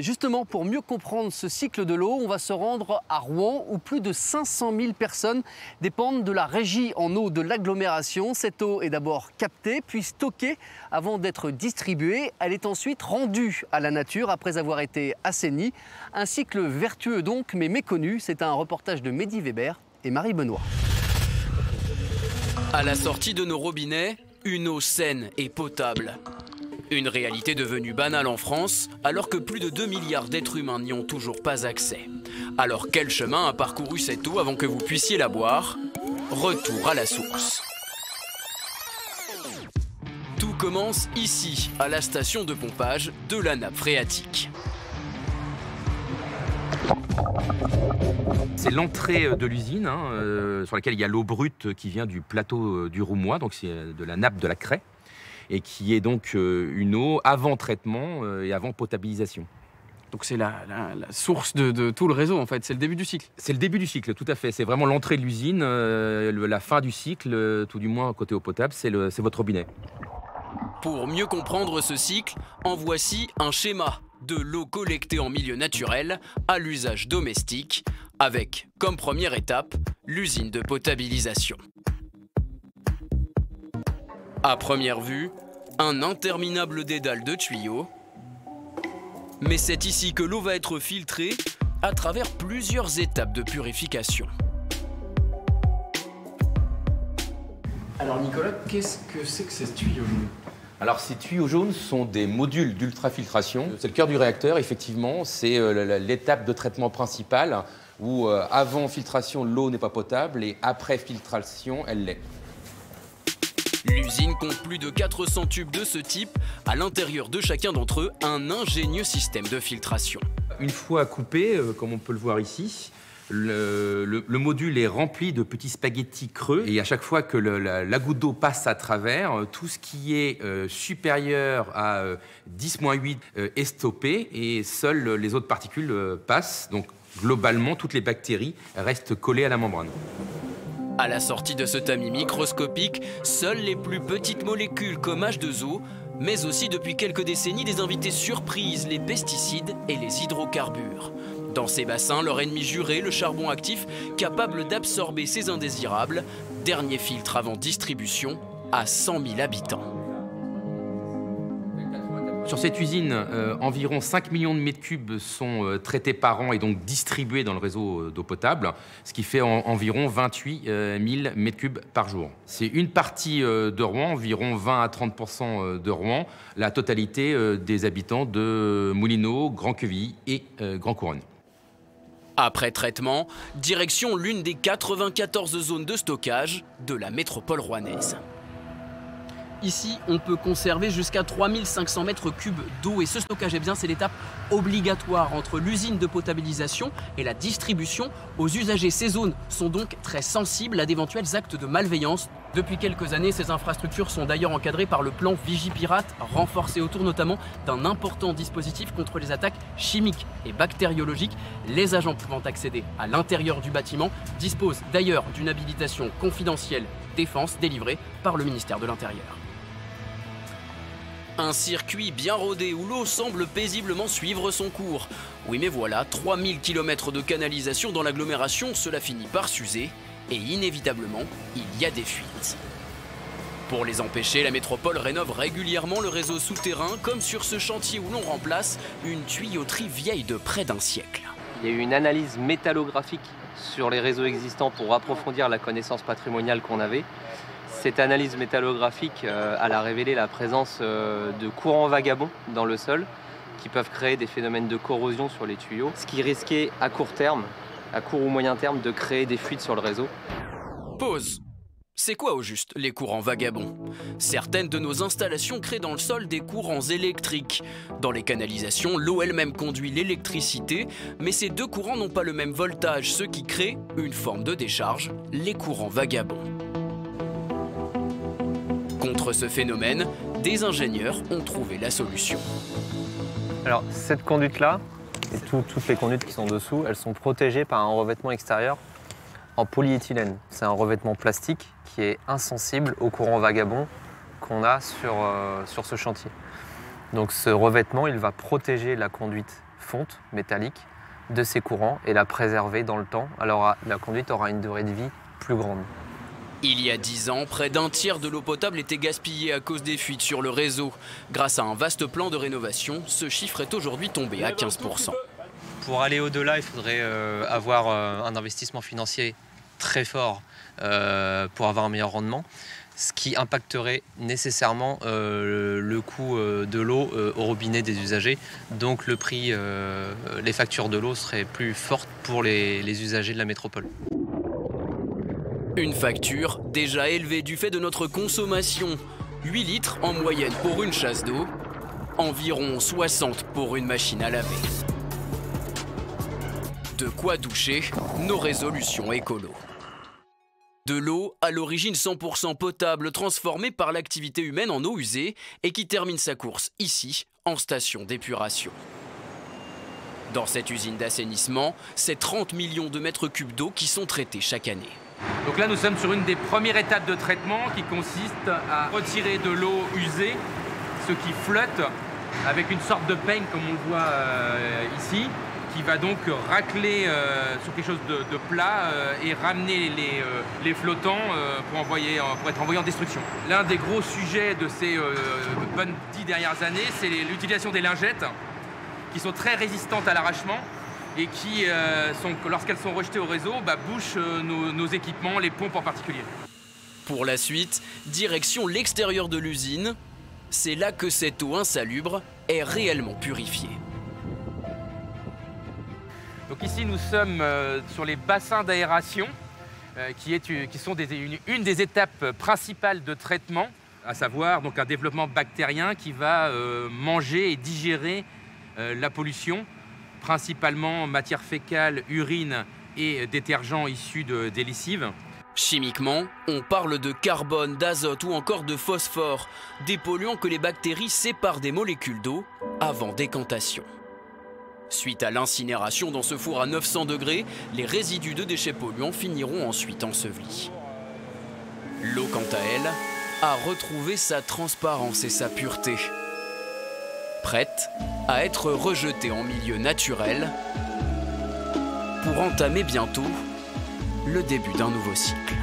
Justement, pour mieux comprendre ce cycle de l'eau, on va se rendre à Rouen où plus de 500 000 personnes dépendent de la régie en eau de l'agglomération. Cette eau est d'abord captée, puis stockée avant d'être distribuée. Elle est ensuite rendue à la nature après avoir été assainie. Un cycle vertueux donc, mais méconnu. C'est un reportage de Mehdi Weber et Marie Benoît. À la sortie de nos robinets, une eau saine et potable. Une réalité devenue banale en France, alors que plus de 2 milliards d'êtres humains n'y ont toujours pas accès. Alors quel chemin a parcouru cette eau avant que vous puissiez la boire? Retour à la source. Tout commence ici, à la station de pompage de la nappe phréatique. C'est l'entrée de l'usine sur laquelle il y a l'eau brute qui vient du plateau du Roumois, donc c'est de la nappe de la Craie, et qui est donc une eau avant traitement et avant potabilisation. Donc c'est la source de tout le réseau en fait, c'est le début du cycle. C'est le début du cycle, tout à fait. C'est vraiment l'entrée de l'usine, la fin du cycle, tout du moins côté eau potable, c'est votre robinet. Pour mieux comprendre ce cycle, en voici un schéma de l'eau collectée en milieu naturel à l'usage domestique, avec comme première étape l'usine de potabilisation. À première vue, un interminable dédale de tuyaux. Mais c'est ici que l'eau va être filtrée à travers plusieurs étapes de purification. Alors Nicolas, qu'est-ce que c'est que ces tuyaux jaunes? Alors ces tuyaux jaunes sont des modules d'ultrafiltration. C'est le cœur du réacteur, effectivement. C'est l'étape de traitement principale où avant filtration, l'eau n'est pas potable et après filtration, elle l'est. L'usine compte plus de 400 tubes de ce type. À l'intérieur de chacun d'entre eux, un ingénieux système de filtration. Une fois coupé, comme on peut le voir ici, le module est rempli de petits spaghettis creux. Et à chaque fois que la goutte d'eau passe à travers, tout ce qui est supérieur à 10-8 est stoppé et seules les autres particules passent. Donc globalement, toutes les bactéries restent collées à la membrane. À la sortie de ce tamis microscopique, seules les plus petites molécules comme H2O, mais aussi depuis quelques décennies des invités surprises, les pesticides et les hydrocarbures. Dans ces bassins, leur ennemi juré, le charbon actif, capable d'absorber ces indésirables, dernier filtre avant distribution à 100 000 habitants. Sur cette usine, environ 5 millions de mètres cubes sont traités par an et donc distribués dans le réseau d'eau potable, ce qui fait environ 28 000 mètres cubes par jour. C'est une partie de Rouen, environ 20 à 30% de Rouen, la totalité des habitants de Moulineaux, Grand-Quevilly et Grand-Couronne. Après traitement, direction l'une des 94 zones de stockage de la métropole rouennaise. Ici, on peut conserver jusqu'à 3500 mètres cubes d'eau et ce stockage, c'est l'étape obligatoire entre l'usine de potabilisation et la distribution aux usagers. Ces zones sont donc très sensibles à d'éventuels actes de malveillance. Depuis quelques années, ces infrastructures sont d'ailleurs encadrées par le plan Vigipirate, renforcé autour notamment d'un important dispositif contre les attaques chimiques et bactériologiques. Les agents pouvant accéder à l'intérieur du bâtiment disposent d'ailleurs d'une habilitation confidentielle défense délivrée par le ministère de l'Intérieur. Un circuit bien rodé où l'eau semble paisiblement suivre son cours. Oui mais voilà, 3000 km de canalisation dans l'agglomération, cela finit par s'user et inévitablement, il y a des fuites. Pour les empêcher, la métropole rénove régulièrement le réseau souterrain, comme sur ce chantier où l'on remplace une tuyauterie vieille de près d'un siècle. Il y a eu une analyse métallographique sur les réseaux existants pour approfondir la connaissance patrimoniale qu'on avait. Cette analyse métallographique elle a révélé la présence de courants vagabonds dans le sol qui peuvent créer des phénomènes de corrosion sur les tuyaux, ce qui risquait à court terme, à court ou moyen terme, de créer des fuites sur le réseau. Pause. C'est quoi au juste les courants vagabonds? Certaines de nos installations créent dans le sol des courants électriques. Dans les canalisations, l'eau elle-même conduit l'électricité, mais ces deux courants n'ont pas le même voltage, ce qui crée une forme de décharge, les courants vagabonds. Contre ce phénomène, des ingénieurs ont trouvé la solution. Alors cette conduite-là, et toutes les conduites qui sont dessous, elles sont protégées par un revêtement extérieur en polyéthylène. C'est un revêtement plastique qui est insensible aux courants vagabonds qu'on a sur ce chantier. Donc ce revêtement, il va protéger la conduite fonte métallique de ces courants et la préserver dans le temps. Alors la conduite aura une durée de vie plus grande. Il y a 10 ans, près d'un tiers de l'eau potable était gaspillée à cause des fuites sur le réseau. Grâce à un vaste plan de rénovation, ce chiffre est aujourd'hui tombé à 15%. Pour aller au-delà, il faudrait avoir un investissement financier très fort pour avoir un meilleur rendement, ce qui impacterait nécessairement le coût de l'eau au robinet des usagers. Donc le prix, les factures de l'eau seraient plus fortes pour les usagers de la métropole. Une facture déjà élevée du fait de notre consommation. 8 litres en moyenne pour une chasse d'eau, environ 60 pour une machine à laver. De quoi doucher nos résolutions écolo. De l'eau à l'origine 100% potable transformée par l'activité humaine en eau usée et qui termine sa course ici, en station d'épuration. Dans cette usine d'assainissement, c'est 30 millions de mètres cubes d'eau qui sont traités chaque année. Donc là, nous sommes sur une des premières étapes de traitement qui consiste à retirer de l'eau usée, ce qui flotte avec une sorte de peigne, comme on le voit ici, qui va donc racler sur quelque chose de plat et ramener les flottants pour être envoyés en destruction. L'un des gros sujets de ces bonnes 10 dernières années, c'est l'utilisation des lingettes, qui sont très résistantes à l'arrachement et qui, lorsqu'elles sont rejetées au réseau, bouchent nos équipements, les pompes en particulier. Pour la suite, direction l'extérieur de l'usine. C'est là que cette eau insalubre est réellement purifiée. Donc ici, nous sommes sur les bassins d'aération, qui sont une des étapes principales de traitement, à savoir donc un développement bactérien qui va manger et digérer la pollution, principalement matière fécale, urine et détergents issus des lessives. Chimiquement, on parle de carbone, d'azote ou encore de phosphore, des polluants que les bactéries séparent des molécules d'eau avant décantation. Suite à l'incinération dans ce four à 900 degrés, les résidus de déchets polluants finiront ensuite ensevelis. L'eau, quant à elle, a retrouvé sa transparence et sa pureté. Prête à être rejetée en milieu naturel pour entamer bientôt le début d'un nouveau cycle.